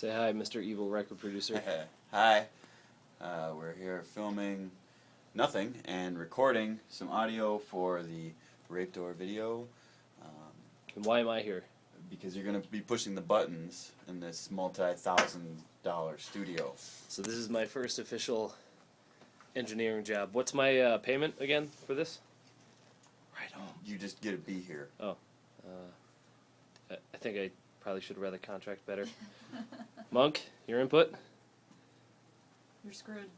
Say hi, Mr. Evil Record Producer. Hi. We're here filming nothing and recording some audio for the Rape Door video. And why am I here? Because you're going to be pushing the buttons in this multi-$1,000 studio. So this is my first official engineering job. What's my payment again for this? Right on. You just get to be here. Oh. I think I probably should have read the contract better. Monk, your input? You're screwed.